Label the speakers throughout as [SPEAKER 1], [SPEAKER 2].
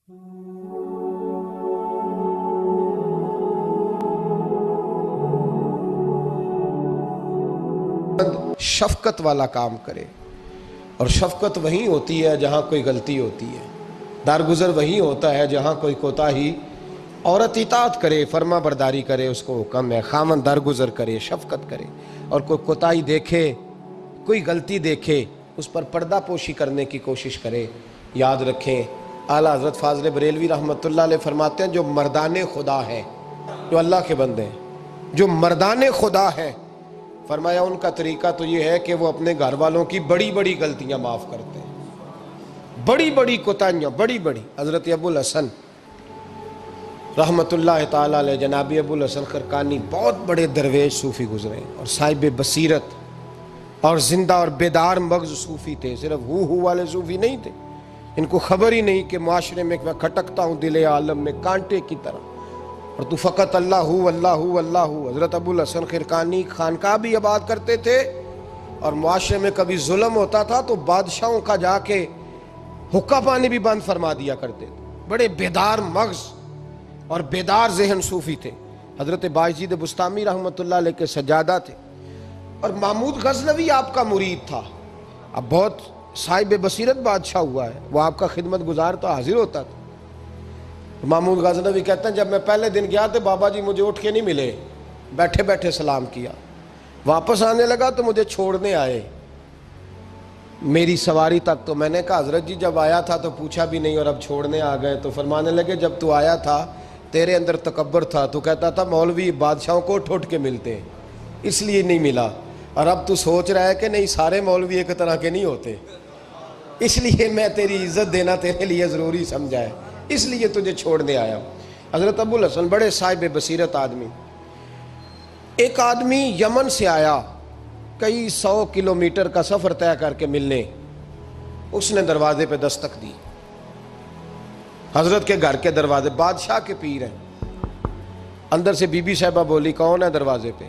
[SPEAKER 1] شفقت والا کام کرے، اور شفقت وہیں ہوتی ہے جہاں کوئی غلطی ہوتی ہے، درگزر وہیں ہوتا ہے جہاں کوئی کوتاہی۔ عورت اطاعت کرے، فرما برداری کرے، اس کو حکم ہے، خامن درگزر کرے، شفقت کرے، اور کوئی کوتاہی دیکھے، کوئی غلطی دیکھے، اس پر پردہ پوشی کرنے کی کوشش کرے۔ یاد رکھیں، اعلیٰ حضرت فاضل بریلوی رحمۃ اللہ علیہ فرماتے ہیں جو مردان خدا ہیں، جو اللہ کے بندے ہیں، جو مردان خدا ہیں، فرمایا ان کا طریقہ تو یہ ہے کہ وہ اپنے گھر والوں کی بڑی بڑی غلطیاں معاف کرتے ہیں، بڑی بڑی کوتاہیاں، بڑی بڑی۔ حضرت ابو الحسن رحمۃ اللہ تعالی علیہ، جناب ابو الحسن خرقانی بہت بڑے درویش صوفی گزرے ہیں، اور صاحب بصیرت اور زندہ اور بیدار مغز صوفی تھے، صرف ہو والے صوفی نہیں تھے۔ ان کو خبر ہی نہیں کہ معاشرے میں میں کھٹکتا ہوں دل عالم میں کانٹے کی طرح، اور تو فقط اللہ ہو اللہ ہو اللہ ہو۔ حضرت ابو الحسن خرقانی خانقاہ بھی آباد کرتے تھے، اور معاشرے میں کبھی ظلم ہوتا تھا تو بادشاہوں کا جا کے حقہ پانی بھی بند فرما دیا کرتے تھے۔ بڑے بیدار مغز اور بیدار ذہن صوفی تھے۔ حضرت بایزید بسطامی رحمۃ اللہ علیہ کے سجادہ تھے، اور محمود غزنوی آپ کا مرید تھا۔ اب بہت صاحب بصیرت بادشاہ ہوا ہے، وہ آپ کا خدمت گزار تو حاضر ہوتا تھا۔ محمود غزنوی کہتے ہیں جب میں پہلے دن گیا تو بابا جی مجھے اٹھ کے نہیں ملے، بیٹھے بیٹھے سلام کیا، واپس آنے لگا تو مجھے چھوڑنے آئے میری سواری تک۔ تو میں نے کہا حضرت جی جب آیا تھا تو پوچھا بھی نہیں اور اب چھوڑنے آ گئے۔ تو فرمانے لگے جب تو آیا تھا تیرے اندر تکبر تھا، تو کہتا تھا مولوی بادشاہوں کو اٹھ کے ملتے ہیں اس لیے نہیں ملا، اور اب تو سوچ رہا ہے کہ نہیں سارے مولوی ایک طرح کے نہیں ہوتے، اس لیے میں تیری عزت دینا تیرے لیے ضروری سمجھا ہے، اس لیے تجھے چھوڑنے آیا ہوں۔ حضرت ابو الحسن بڑے صاحب بصیرت آدمی۔ ایک آدمی یمن سے آیا کئی 100 کلومیٹر کا سفر طے کر کے ملنے، اس نے دروازے پہ دستک دی، حضرت کے گھر کے دروازے، بادشاہ کے پیر ہیں۔ اندر سے بی بی صاحبہ بولی کون ہے دروازے پہ؟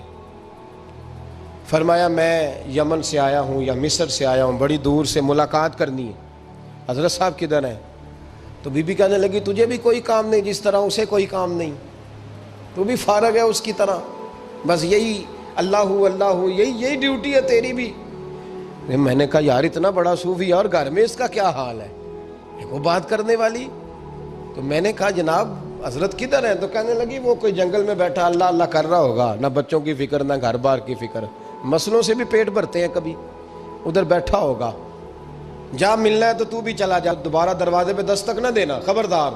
[SPEAKER 1] فرمایا میں یمن سے آیا ہوں یا مصر سے آیا ہوں، بڑی دور سے ملاقات کرنی ہے۔ حضرت صاحب کدھر ہیں؟ تو بی بی کہنے لگی تجھے بھی کوئی کام نہیں جس طرح اسے کوئی کام نہیں، تو بھی فارغ ہے اس کی طرح، بس یہی اللہ اللہ یہی ڈیوٹی ہے تیری بھی۔ میں نے کہا یار اتنا بڑا صوفی اور گھر میں اس کا کیا حال ہے، وہ بات کرنے والی۔ تو میں نے کہا جناب حضرت کدھر ہیں؟ تو کہنے لگی وہ کوئی جنگل میں بیٹھا اللہ اللہ کر رہا ہوگا، نہ بچوں کی فکر نہ گھر بار کی فکر، مسئلوں سے بھی پیٹ بھرتے ہیں کبھی، ادھر بیٹھا ہوگا، جا ملنا ہے تو تو بھی چلا جا، دوبارہ دروازے پہ دستک نہ دینا خبردار۔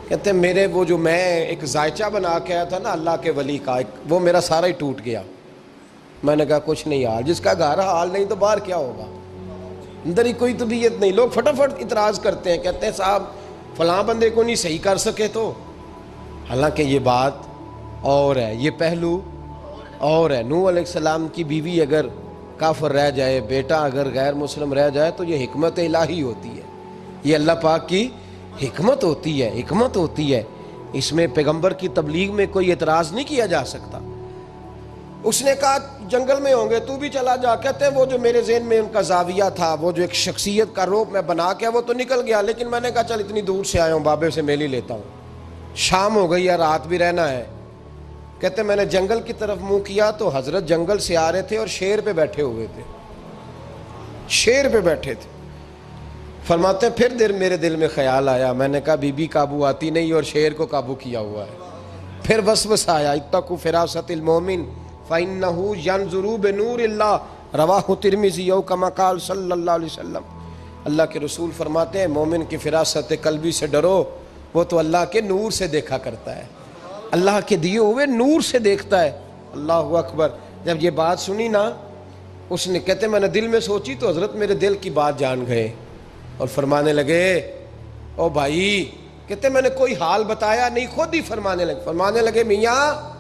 [SPEAKER 1] کہتے ہیں میرے وہ جو میں ایک ذائچہ بنا کے آیا تھا نا اللہ کے ولی کا، وہ میرا سارا ہی ٹوٹ گیا۔ میں نے کہا کچھ نہیں حال، جس کا گھر حال نہیں تو باہر کیا ہوگا، اندر ہی کوئی طبیعت نہیں۔ لوگ فٹافٹ اعتراض کرتے ہیں، کہتے ہیں صاحب فلاں بندے کو نہیں صحیح کر سکے تو، حالانکہ یہ بات اور ہے، یہ پہلو اور ہے۔ نوح علیہ السلام کی بیوی اگر کافر رہ جائے، بیٹا اگر غیر مسلم رہ جائے تو یہ حکمت الہی ہوتی ہے، یہ اللہ پاک کی حکمت ہوتی ہے، حکمت ہوتی ہے۔ اس میں پیغمبر کی تبلیغ میں کوئی اعتراض نہیں کیا جا سکتا۔ اس نے کہا جنگل میں ہوں گے تو بھی چلا جا۔ کہتے ہیں وہ جو میرے ذہن میں ان کا زاویہ تھا، وہ جو ایک شخصیت کا روپ میں بنا کے وہ تو نکل گیا، لیکن میں نے کہا چل اتنی دور سے آیا ہوں بابے سے میل ہی لیتا ہوں، شام ہو گئی ہے رات بھی رہنا ہے۔ کہتے ہیں میں نے جنگل کی طرف منہ کیا تو حضرت جنگل سے آ رہے تھے اور شیر پہ بیٹھے ہوئے تھے، شیر پہ بیٹھے تھے۔ فرماتے ہیں پھر میرے دل میں خیال آیا، میں نے کہا بی بی قابو آتی نہیں اور شیر کو قابو کیا ہوا ہے۔ پھر وسوسہ آیا اتقوا فراست المومن فإنه ينظر بنور اللہ، رواہ ترمذی او کما قال صلی اللہ علیہ وسلم۔ اللہ کے رسول فرماتے ہیں مومن کی فراست قلبی سے ڈرو، وہ تو اللہ کے نور سے دیکھا کرتا ہے، اللہ کے دیے ہوئے نور سے دیکھتا ہے۔ اللہ اکبر۔ جب یہ بات سنی نا، اس نے کہتے میں نے دل میں سوچی تو حضرت میرے دل کی بات جان گئے اور فرمانے لگے او بھائی، کہتے میں نے کوئی حال بتایا نہیں، خود ہی فرمانے لگے میاں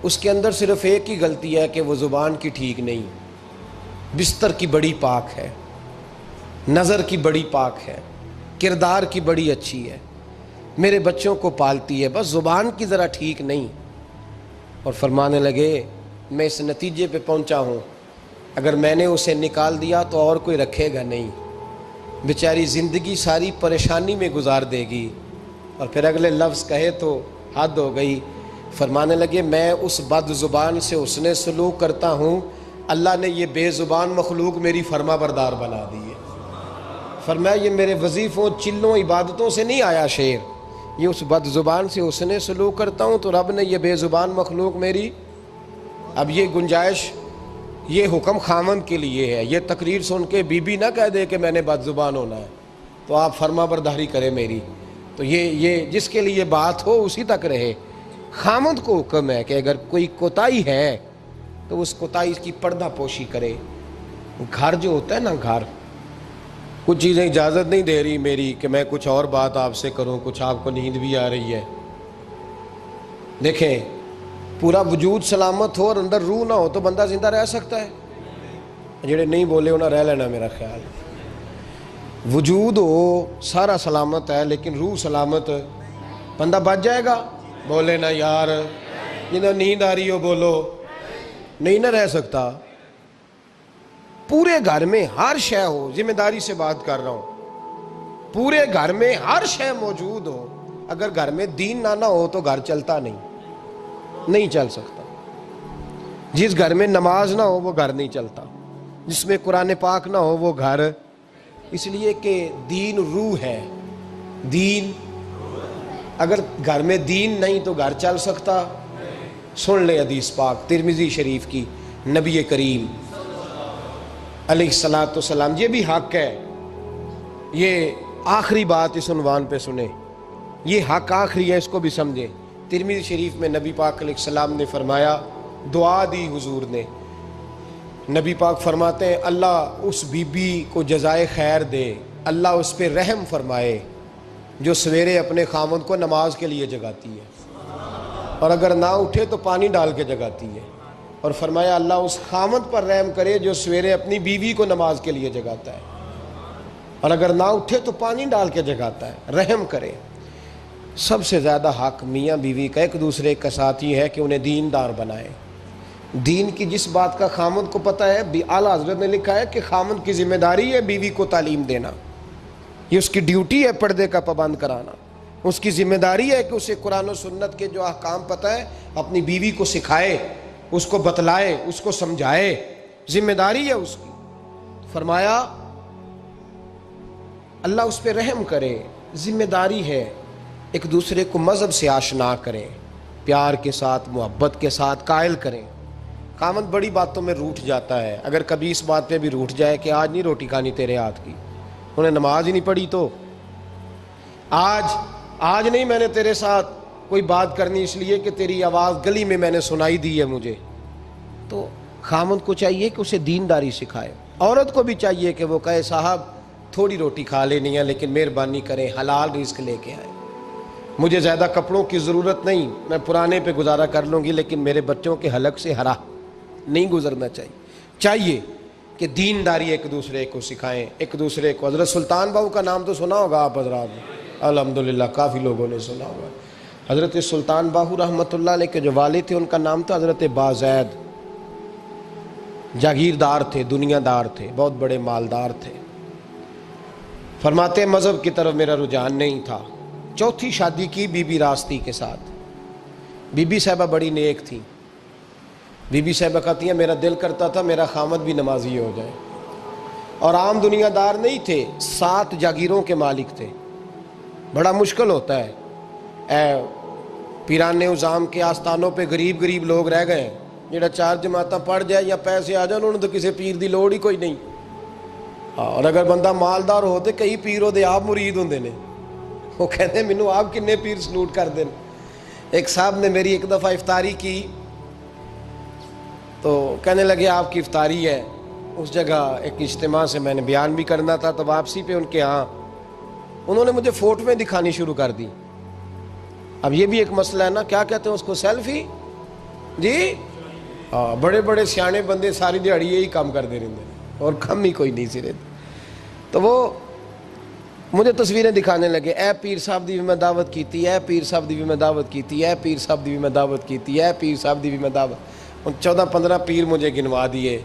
[SPEAKER 1] اس کے اندر صرف ایک ہی غلطی ہے کہ وہ زبان کی ٹھیک نہیں، بستر کی بڑی پاک ہے، نظر کی بڑی پاک ہے، کردار کی بڑی اچھی ہے، میرے بچوں کو پالتی ہے، بس زبان کی ذرا ٹھیک نہیں۔ اور فرمانے لگے میں اس نتیجے پہ پہنچا ہوں اگر میں نے اسے نکال دیا تو اور کوئی رکھے گا نہیں، بیچاری زندگی ساری پریشانی میں گزار دے گی، اور پھر اگلے لفظ کہے تو حد ہو گئی۔ فرمانے لگے میں اس بد زبان سے حسن سلوک کرتا ہوں، اللہ نے یہ بے زبان مخلوق میری فرما بردار بنا دی ہے۔ فرمایا یہ میرے وظیفوں چلوں عبادتوں سے نہیں آیا شعر، یہ اس بد زبان سے حسن سلوک کرتا ہوں تو رب نے یہ بے زبان مخلوق میری۔ اب یہ گنجائش، یہ حکم خامند کے لیے ہے، یہ تقریر سن کے بی بی نہ کہہ دے کہ میں نے بد زبان ہونا ہے تو آپ فرما برداری کریں میری، تو یہ جس کے لیے بات ہو اسی تک رہے۔ خامند کو حکم ہے کہ اگر کوئی کوتاہی ہے تو اس کوتاہی کی پردہ پوشی کرے۔ گھر جو ہوتا ہے نا، گھر کچھ چیزیں اجازت نہیں دے رہی میری کہ میں کچھ اور بات آپ سے کروں، کچھ آپ کو نیند بھی آ رہی ہے۔ دیکھیں پورا وجود سلامت ہو اور اندر روح نہ ہو تو بندہ زندہ رہ سکتا ہے؟ جڑے نہیں بولے انہیں رہ لینا میرا خیال۔ وجود ہو سارا سلامت ہے لیکن روح سلامت، بندہ بچ جائے گا؟ بولے نا یار، جنہیں نیند آ رہی ہو بولو، نہیں نہ رہ سکتا۔ پورے گھر میں ہر شے ہو، ذمہ داری سے بات کر رہا ہوں، پورے گھر میں ہر شے موجود ہو، اگر گھر میں دین نہ ہو تو گھر چلتا نہیں چل سکتا۔ جس گھر میں نماز نہ ہو وہ گھر نہیں چلتا، جس میں قرآن پاک نہ ہو وہ گھر، اس لیے کہ دین روح ہے۔ دین، اگر گھر میں دین نہیں تو گھر چل سکتا؟ سن لے حدیث پاک ترمذی شریف کی، نبی کریم علیہ الصلاۃ والسلام، یہ بھی حق ہے، یہ آخری بات اس عنوان پہ سنیں، یہ حق آخری ہے، اس کو بھی سمجھیں۔ ترمذی شریف میں نبی پاک علیہ السلام نے فرمایا، دعا دی حضور نے، نبی پاک فرماتے ہیں اللہ اس بی بی کو جزائے خیر دے، اللہ اس پہ رحم فرمائے جو سویرے اپنے خاوند کو نماز کے لیے جگاتی ہے، اور اگر نہ اٹھے تو پانی ڈال کے جگاتی ہے، اور فرمایا اللہ اس خاوند پر رحم کرے جو سویرے اپنی بیوی کو نماز کے لیے جگاتا ہے، اور اگر نہ اٹھے تو پانی ڈال کے جگاتا ہے، رحم کرے۔ سب سے زیادہ حق میاں بیوی کا ایک دوسرے کا ساتھ ہی ہے کہ انہیں دیندار بنائے۔ دین کی جس بات کا خامند کو پتہ ہے، اعلیٰ حضرت نے لکھا ہے کہ خامند کی ذمہ داری ہے بیوی کو تعلیم دینا، یہ اس کی ڈیوٹی ہے پردے کا پابند کرانا، اس کی ذمہ داری ہے کہ اسے قرآن و سنت کے جو احکام پتہ ہے اپنی بیوی کو سکھائے، اس کو بتلائے، اس کو سمجھائے، ذمہ داری ہے اس کی۔ فرمایا اللہ اس پہ رحم کرے، ذمہ داری ہے، ایک دوسرے کو مذہب سے آشنا کریں، پیار کے ساتھ محبت کے ساتھ قائل کریں۔ خامند بڑی باتوں میں روٹھ جاتا ہے، اگر کبھی اس بات پہ بھی روٹھ جائے کہ آج نہیں روٹی کھانی تیرے ہاتھ کی، انہیں نماز ہی نہیں پڑھی تو آج نہیں میں نے تیرے ساتھ کوئی بات کرنی اس لیے کہ تیری آواز گلی میں نے سنائی دی ہے مجھے، تو خامند کو چاہیے کہ اسے دینداری سکھائے۔ عورت کو بھی چاہیے کہ وہ کہے صاحب تھوڑی روٹی کھا لینی ہے لیکن مہربانی کریں حلال رزق لے کے آئیں، مجھے زیادہ کپڑوں کی ضرورت نہیں، میں پرانے پہ گزارا کر لوں گی لیکن میرے بچوں کے حلق سے ہرا نہیں گزرنا چاہیے کہ دینداری ایک دوسرے کو سکھائیں، ایک دوسرے کو۔ حضرت سلطان باہو کا نام تو سنا ہوگا آپ حضرات نے، الحمدللہ کافی لوگوں نے سنا ہوگا۔ حضرت سلطان باہو رحمۃ اللہ علیہ کے جو والد تھے ان کا نام تھا حضرت بازید، جاگیردار تھے، دنیا دار تھے، بہت بڑے مالدار تھے۔ فرماتے مذہب کی طرف میرا رجحان نہیں تھا، چوتھی شادی کی بی بی راستی کے ساتھ۔ بی بی صاحبہ بڑی نیک تھی، بی بی صاحبہ کہتی ہیں میرا دل کرتا تھا میرا خامد بھی نمازی ہو جائے، اور عام دنیا دار نہیں تھے، 7 جاگیروں کے مالک تھے۔ بڑا مشکل ہوتا ہے، پیران نظام کے آستانوں پہ غریب لوگ رہ گئے، جڑا 4 جماعتاں پڑھ جائے یا پیسے آ جائیں انہوں نے تو کسی پیر دی لوڑ ہی کوئی نہیں، اور اگر بندہ مالدار ہو تو کئی پیروں دے آپ مرید ہوندے نے، وہ کہتے ہیں مینوں آپ کنے پیر سلوٹ کر دیں۔ ایک صاحب نے میری ایک دفعہ افطاری کی تو کہنے لگے آپ کی افطاری ہے، اس جگہ ایک اجتماع سے میں نے بیان بھی کرنا تھا، تو واپسی پہ ان کے ہاں انہوں نے مجھے فوٹویں دکھانی شروع کر دی۔ اب یہ بھی ایک مسئلہ ہے نا، کیا کہتے ہیں اس کو، سیلفی جی، بڑے بڑے سیانے بندے ساری دیہڑی یہی کام کر دے رہے اور کم ہی کوئی نہیں سرے، تو وہ مجھے تصویریں دکھانے لگے، اے پیر صاحب دی بھی میں دعوت کیتی، اے پیر صاحب دی بھی میں دعوت کیتی، اے پیر صاحب دی بھی میں دعوت کیتی، اے پیر صاحب دی بھی میں دعوت، ان 14-15 پیر مجھے گنوا دیے۔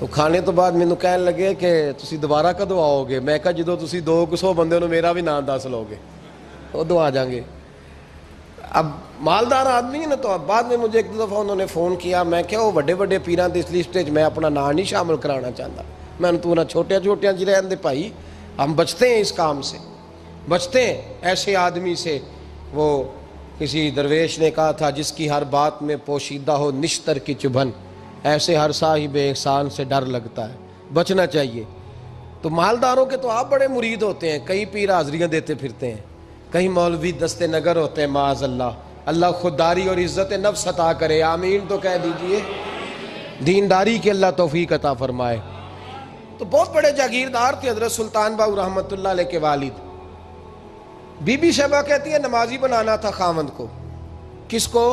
[SPEAKER 1] تو کھانے تو بعد مینوں کہنے لگے کہ تسی دوبارہ کدو آؤ گے؟ میں کہا جدو تسی 200 بندے نو میرا بھی نام دس لو گے ادو آ جائیں گے۔ اب مالدار آدمی ہے نا، تو اب بعد میں مجھے ایک دو دفعہ انہوں نے فون کیا، میں کہا وہ بڑے بڑے پیران دی اس لسٹ وچ میں اپنا نام نہیں شامل کرانا چاہتا، میں نے تو نہ چھوٹیاں چھوٹیاں جی رہن دے بھائی، ہم بچتے ہیں اس کام سے، بچتے ہیں ایسے آدمی سے۔ وہ کسی درویش نے کہا تھا جس کی ہر بات میں پوشیدہ ہو نشتر کی چبھن، ایسے ہر صاحب احسان سے ڈر لگتا ہے، بچنا چاہیے۔ تو مالداروں کے تو آپ بڑے مرید ہوتے ہیں، کئی پیر حاضریاں دیتے پھرتے ہیں، کہیں مولوی دست نگر ہوتے ہیں، معاذ اللہ، اللہ خودداری اور عزت نفس عطا کرے، آمین تو کہہ دیجئے، دینداری کے اللہ توفیق عطا فرمائے۔ تو بہت بڑے جاگیردار تھے حضرت سلطان باؤ رحمۃ اللہ علیہ کے والد۔ بی بی شیبہ کہتی ہے نمازی بنانا تھا خاوند کو۔ کس کو؟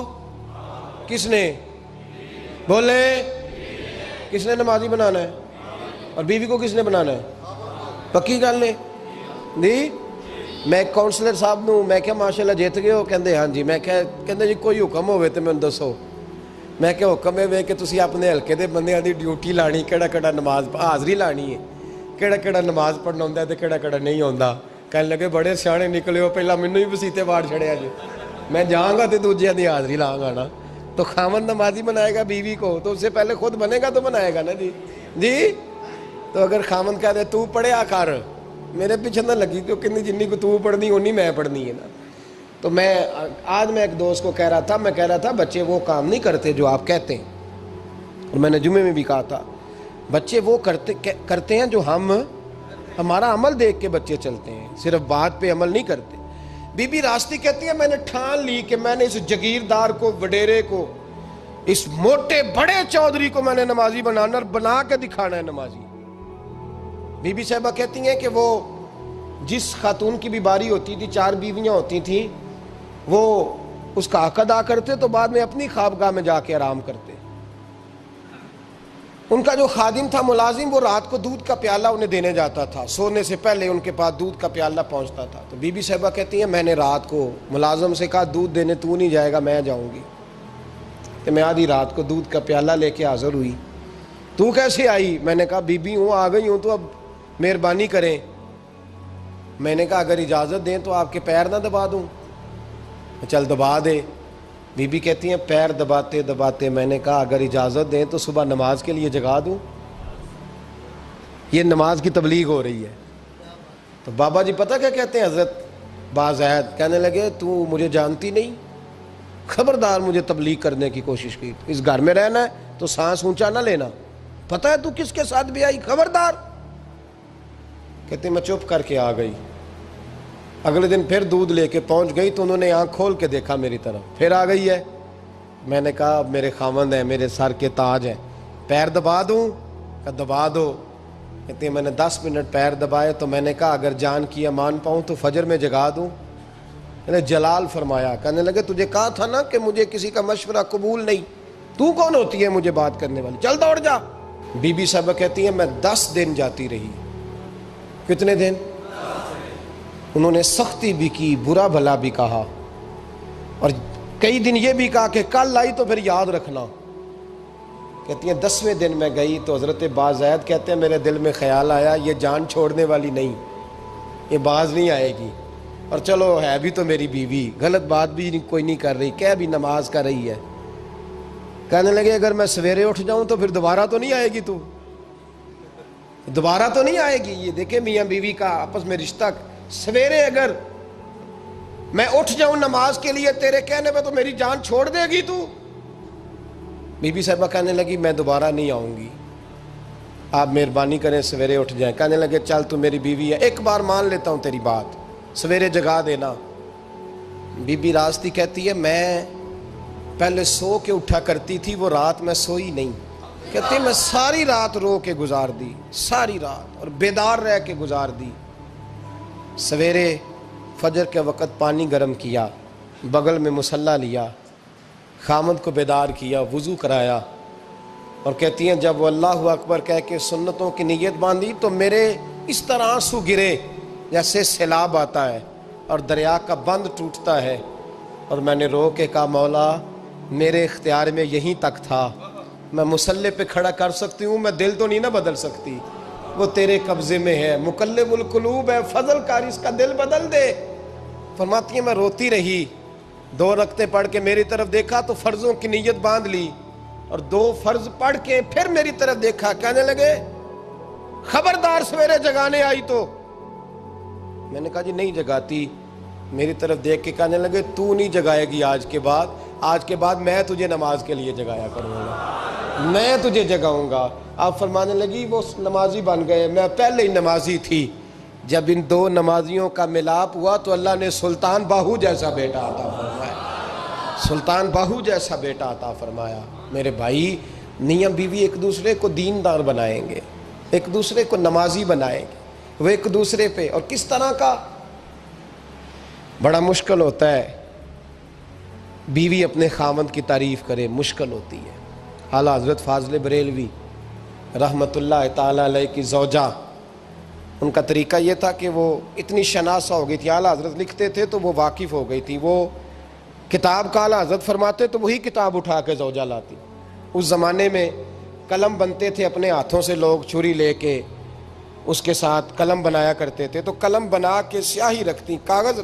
[SPEAKER 1] کس نے؟ بولے کس نے نمازی بنانا ہے؟ اور بیوی کو کس نے بنانا ہے؟ پکی گل نے جی؟ میں ایک کونسلر صاحب نوں میں کہا ماشاءاللہ جیت گئے ہو؟ کہندے ہاں جی۔ میں کہندے جی کوئی حکم ہوئے تو میں دسو۔ میں کہ حکم ہے کہ تسی اپنے ہلکے دے بندیاں دی ڈیوٹی لانی، کیڑا کیڑا نماز حاضری لانی ہے، کیڑا کیڑا نماز پڑھنا ہوندا ہے تے کیڑا کیڑا نہیں ہوندا۔ کہنے لگے بڑے سیانے نکلے ہو، پہلا مینوں ہی وسیتے واڑ چھڑیا جی، میں جاؤں گا تے دوجیاں دی حاضری لاں گا نا۔ تو خاوند نمازی بنائے گا بیوی کو تو اس سے پہلے خود بنے گا تو بنائے گا نا جی۔ جی تو اگر خاوند کہہ دے تو پڑھیا کر، میرے پیچھے نہ لگی، کیونکہ جنی کو تو پڑھنی اونی میں پڑھنی ہے نا۔ تو میں آج میں ایک دوست کو کہہ رہا تھا، میں کہہ رہا تھا بچے وہ کام نہیں کرتے جو آپ کہتے ہیں، اور میں نے جمعے میں بھی کہا تھا بچے وہ کرتے ہیں جو ہمارا عمل دیکھ کے بچے چلتے ہیں، صرف بات پہ عمل نہیں کرتے۔ بی بی راستی کہتی ہے میں نے ٹھان لی کہ میں نے اس جگیردار کو، وڈیرے کو، اس موٹے بڑے چودھری کو میں نے نمازی بنانا اور بنا کے دکھانا ہے نمازی۔ بی بی صاحبہ کہتی ہیں کہ وہ جس خاتون کی بھی باری ہوتی تھی، 4 بیویاں ہوتی تھیں، وہ اس کا حق ادا کرتے تو بعد میں اپنی خوابگاہ میں جا کے آرام کرتے۔ ان کا جو خادم تھا ملازم، وہ رات کو دودھ کا پیالہ انہیں دینے جاتا تھا، سونے سے پہلے ان کے پاس دودھ کا پیالہ پہنچتا تھا۔ تو بی بی صاحبہ کہتی ہیں میں نے رات کو ملازم سے کہا دودھ دینے تو نہیں جائے گا، میں جاؤں گی۔ تو میں آدھی رات کو دودھ کا پیالہ لے کے حاضر ہوئی۔ تو کیسے آئی؟ میں نے کہا بی بی ہوں، آ گئی ہوں، تو اب مہربانی کریں۔ میں نے کہا اگر اجازت دیں تو آپ کے پیر نہ دبا دوں؟ چل دبا دے۔ بی بی کہتی ہیں پیر دباتے دباتے میں نے کہا اگر اجازت دیں تو صبح نماز کے لیے جگا دوں؟ یہ نماز کی تبلیغ ہو رہی ہے۔ تو بابا جی پتہ کیا کہتے ہیں حضرت بازید؟ کہنے لگے تو مجھے جانتی نہیں، خبردار مجھے تبلیغ کرنے کی کوشش کی، اس گھر میں رہنا ہے تو سانس اونچا نہ لینا، پتہ ہے تو کس کے ساتھ بھی آئی، خبردار۔ کہتے میں چپ کر کے آ گئی۔ اگلے دن پھر دودھ لے کے پہنچ گئی تو انہوں نے آنکھ کھول کے دیکھا میری طرف، پھر آ گئی ہے۔ میں نے کہا اب میرے خاوند ہیں، میرے سر کے تاج ہیں، پیر دبا دوں؟ کہ دبا دو۔ کہتے ہیں میں نے 10 منٹ پیر دبائے تو میں نے کہا اگر جان کی امان پاؤں تو فجر میں جگا دوں؟ میں نے جلال فرمایا۔ کہنے لگے تجھے کہا تھا نا کہ مجھے کسی کا مشورہ قبول نہیں، تو کون ہوتی ہے مجھے بات کرنے والی، چل دوڑ جا۔ بی بی صاحبہ کہتی ہیں میں 10 دن جاتی رہی۔ کتنے دن؟ انہوں نے سختی بھی کی، برا بھلا بھی کہا، اور کئی دن یہ بھی کہا کہ کل آئی تو پھر یاد رکھنا۔ کہتی ہیں 10ویں دن میں گئی تو حضرت بازید کہتے ہیں میرے دل میں خیال آیا یہ جان چھوڑنے والی نہیں، یہ باز نہیں آئے گی، اور چلو ہے بھی تو میری بیوی، غلط بات بھی کوئی نہیں کر رہی، کہہ بھی نماز کر رہی ہے۔ کہنے لگے اگر میں سویرے اٹھ جاؤں تو پھر دوبارہ تو نہیں آئے گی، تو دوبارہ تو نہیں آئے گی۔ یہ دیکھیں میاں بیوی کا آپس میں رشتہ، سویرے اگر میں اٹھ جاؤں نماز کے لیے تیرے کہنے پہ تو میری جان چھوڑ دے گی تو؟ بی بی صاحبہ کہنے لگی میں دوبارہ نہیں آؤں گی، آپ مہربانی کریں سویرے اٹھ جائیں۔ کہنے لگے چل تو میری بیوی ہے، ایک بار مان لیتا ہوں تیری بات، سویرے جگا دینا۔ بی بی راستی کہتی ہے میں پہلے سو کے اٹھا کرتی تھی، وہ رات میں سوئی نہیں، کہتی میں ساری رات رو کے گزار دی، ساری رات، اور بیدار رہ کے گزار دی۔ سویرے فجر کے وقت پانی گرم کیا، بغل میں مصلی لیا، خامد کو بیدار کیا، وضو کرایا، اور کہتی ہیں جب وہ اللہ اکبر کہہ کے سنتوں کی نیت باندھی تو میرے اس طرح آنسو گرے جیسے سیلاب آتا ہے اور دریا کا بند ٹوٹتا ہے، اور میں نے رو کے کہا مولا میرے اختیار میں یہیں تک تھا، میں مسلح پہ کھڑا کر سکتی ہوں، میں دل تو نہیں نہ بدل سکتی، وہ تیرے قبضے میں ہے، مقلب القلوب ہے، فضل کار، اس کا دل بدل دے۔ فرماتی ہیں میں روتی رہی، 2 رکعتیں پڑھ کے میری طرف دیکھا تو فرضوں کی نیت باندھ لی، اور 2 فرض پڑھ کے پھر میری طرف دیکھا، کہنے لگے خبردار سویرے جگانے آئی تو۔ میں نے کہا جی نہیں جگاتی۔ میری طرف دیکھ کے کہنے لگے تو نہیں جگائے گی آج کے بعد میں تجھے نماز کے لیے جگایا کروں گا، میں تجھے جگاؤں گا۔ آپ فرمانے لگی وہ نمازی بن گئے، میں پہلے ہی نمازی تھی۔ جب ان 2 نمازیوں کا ملاپ ہوا تو اللہ نے سلطان باہو جیسا بیٹا عطا فرمایا، سلطان باہو جیسا بیٹا عطا فرمایا۔ میرے بھائی، میاں بیوی ایک دوسرے کو دیندار بنائیں گے، ایک دوسرے کو نمازی بنائیں گے، وہ ایک دوسرے پہ، اور کس طرح کا؟ بڑا مشکل ہوتا ہے بیوی اپنے خاوند کی تعریف کرے، مشکل ہوتی ہے۔ اعلیٰ حضرت فاضل بریلوی رحمۃ اللہ تعالیٰ علیہ کی زوجہ، ان کا طریقہ یہ تھا کہ وہ اتنی شناسہ ہو گئی تھی، اعلیٰ حضرت لکھتے تھے تو وہ واقف ہو گئی تھی، وہ کتاب کا اعلیٰ حضرت فرماتے تو وہی کتاب اٹھا کے زوجہ لاتی۔ اس زمانے میں قلم بنتے تھے اپنے ہاتھوں سے، لوگ چھری لے کے اس کے ساتھ قلم بنایا کرتے تھے، تو قلم بنا کے سیاہی رکھتی، کاغذ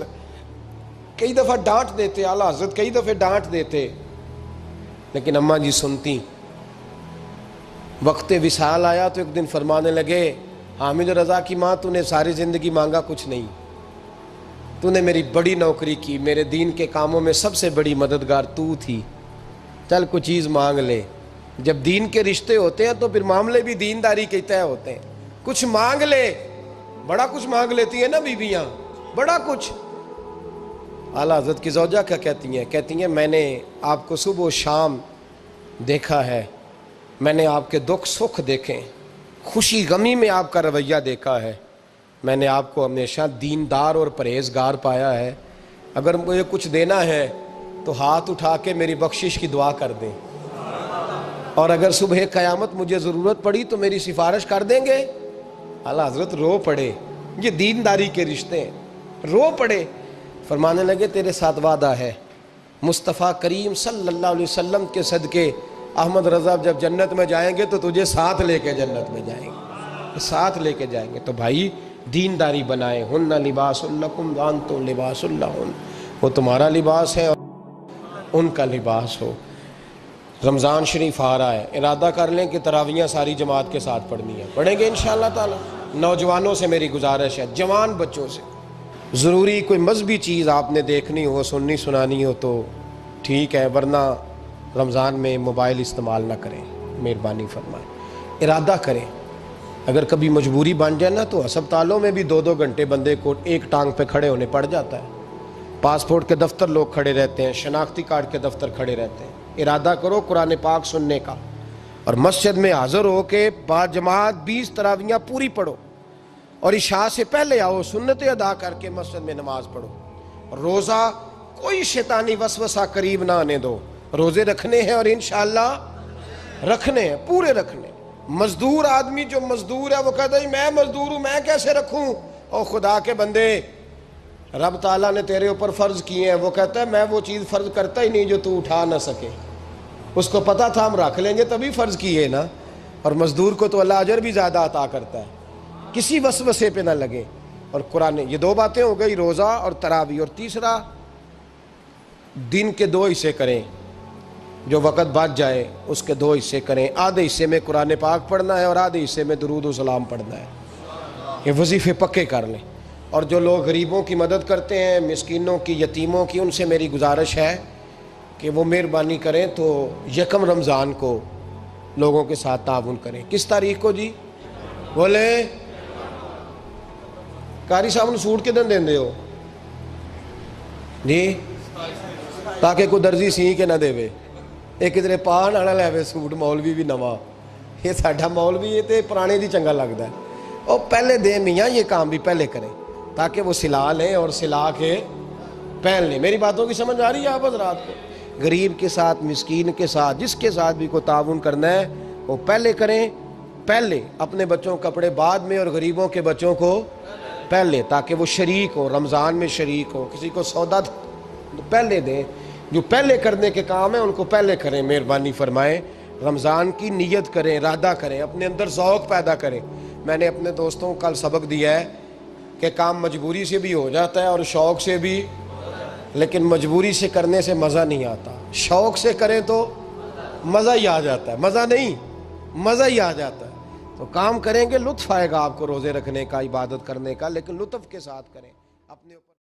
[SPEAKER 1] کئی دفعہ ڈانٹ دیتے، اعلیٰ حضرت کئی دفعہ ڈانٹ دیتے، لیکن اماں جی سنتی۔ وقت وصال آیا تو ایک دن فرمانے لگے حامد رضا کی ماں، تو نے ساری زندگی مانگا کچھ نہیں، تو نے میری بڑی نوکری کی، میرے دین کے کاموں میں سب سے بڑی مددگار تو تھی، چل کچھ چیز مانگ لے۔ جب دین کے رشتے ہوتے ہیں تو پھر معاملے بھی دینداری کے طے ہوتے ہیں، کچھ مانگ لے۔ بڑا کچھ مانگ لیتی ہیں نا بیویاں، بڑا کچھ۔ اعلیٰ حضرت کی زوجہ کیا کہتی ہیں میں نے آپ کو صبح و شام دیکھا ہے، میں نے آپ کے دکھ سکھ دیکھے، خوشی غمی میں آپ کا رویہ دیکھا ہے، میں نے آپ کو ہمیشہ دیندار اور پرہیزگار پایا ہے، اگر مجھے کچھ دینا ہے تو ہاتھ اٹھا کے میری بخشش کی دعا کر دیں، اور اگر صبح قیامت مجھے ضرورت پڑی تو میری سفارش کر دیں گے۔ اعلیٰ حضرت رو پڑے، یہ دینداری کے رشتے ہیں، رو پڑے۔ فرمانے لگے تیرے ساتھ وعدہ ہے، مصطفیٰ کریم صلی اللہ علیہ وسلم کے صدقے احمد رضا جب جنت میں جائیں گے تو تجھے ساتھ لے کے جنت میں جائیں گے، ساتھ لے کے جائیں گے۔ تو بھائی دینداری بنائیں، ہن لباس لکم وانتم لباس لہن، وہ تمہارا لباس ہے اور ان کا لباس ہو۔ رمضان شریف آ رہا ہے، ارادہ کر لیں کہ تراویحیں ساری جماعت کے ساتھ پڑھنی ہے، پڑھیں گے انشاءاللہ تعالی۔ نوجوانوں سے میری گزارش ہے، جوان بچوں سے، ضروری کوئی مذہبی چیز آپ نے دیکھنی ہو، سننی سنانی ہو تو ٹھیک ہے، ورنہ رمضان میں موبائل استعمال نہ کریں، مہربانی فرمائیں، ارادہ کریں۔ اگر کبھی مجبوری بن جائے نا تو ہسپتالوں میں بھی 2 گھنٹے بندے کو ایک ٹانگ پہ کھڑے ہونے پڑ جاتا ہے، پاسپورٹ کے دفتر لوگ کھڑے رہتے ہیں، شناختی کارڈ کے دفتر کھڑے رہتے ہیں۔ ارادہ کرو قرآن پاک سننے کا، اور مسجد میں حاضر ہو کے با جماعت 20 تراویحیں پوری پڑھو، اور عشاء سے پہلے آؤ، سنتیں ادا کر کے مسجد میں نماز پڑھو۔ روزہ کوئی شیطانی وسوسہ قریب نہ آنے دو، روزے رکھنے ہیں اور انشاءاللہ رکھنے ہیں، پورے رکھنے۔ مزدور آدمی جو مزدور ہے وہ کہتا ہے میں مزدور ہوں، میں کیسے رکھوں؟ اور خدا کے بندے، رب تعالیٰ نے تیرے اوپر فرض کیے ہیں، وہ کہتا ہے میں وہ چیز فرض کرتا ہی نہیں جو تو اٹھا نہ سکے، اس کو پتا تھا ہم رکھ لیں گے تبھی فرض کیے نا۔ اور مزدور کو تو اللہ اجر بھی زیادہ عطا کرتا ہے، کسی وسوسے پہ نہ لگے۔ اور قرآن، یہ 2 باتیں ہو گئی، روزہ اور تراویح۔ اور تیسرا، دن کے 2 حصے کریں، جو وقت بچ جائے اس کے 2 حصے کریں، آدھے حصے میں قرآن پاک پڑھنا ہے اور آدھے حصے میں درود و سلام پڑھنا ہے، یہ وظیفے پکے کر لیں۔ اور جو لوگ غریبوں کی مدد کرتے ہیں، مسکینوں کی، یتیموں کی، ان سے میری گزارش ہے کہ وہ مہربانی کریں تو 1 رمضان کو لوگوں کے ساتھ تعاون کریں۔ کس تاریخ کو جی؟ بولے قاری صاحب نے سوٹ کدن دین دے ہو جی، تاکہ کوئی درزی سی کے نہ دے وے، ایک ادھر پان آنا لے وے سوٹ، مولوی بھی نواں، یہ ساڈا مولوی یہ تے پرانے دی چنگا لگتا ہے، اور پہلے دے میاں یہ کام بھی پہلے کریں تاکہ وہ سلا لیں اور سلا کے پہن لیں۔ میری باتوں کی سمجھ آ رہی ہے آپ حضرات کو؟ غریب کے ساتھ، مسکین کے ساتھ، جس کے ساتھ بھی کوئی تعاون کرنا ہے وہ پہلے کریں، پہلے اپنے بچوں کے کپڑے بعد میں اور غریبوں کے بچوں کو پہلے، تاکہ وہ شریک ہو، رمضان میں شریک ہو، کسی کو سودا پہلے دیں، جو پہلے کرنے کے کام ہیں ان کو پہلے کریں، مہربانی فرمائیں۔ رمضان کی نیت کریں، ارادہ کریں، اپنے اندر ذوق پیدا کریں۔ میں نے اپنے دوستوں کو کل سبق دیا ہے کہ کام مجبوری سے بھی ہو جاتا ہے اور شوق سے بھی، لیکن مجبوری سے کرنے سے مزہ نہیں آتا، شوق سے کریں تو مزہ ہی آ جاتا ہے، مزہ نہیں، مزہ ہی آ جاتا ہے۔ تو کام کریں گے، لطف آئے گا آپ کو روزے رکھنے کا، عبادت کرنے کا، لیکن لطف کے ساتھ کریں اپنے اوپر۔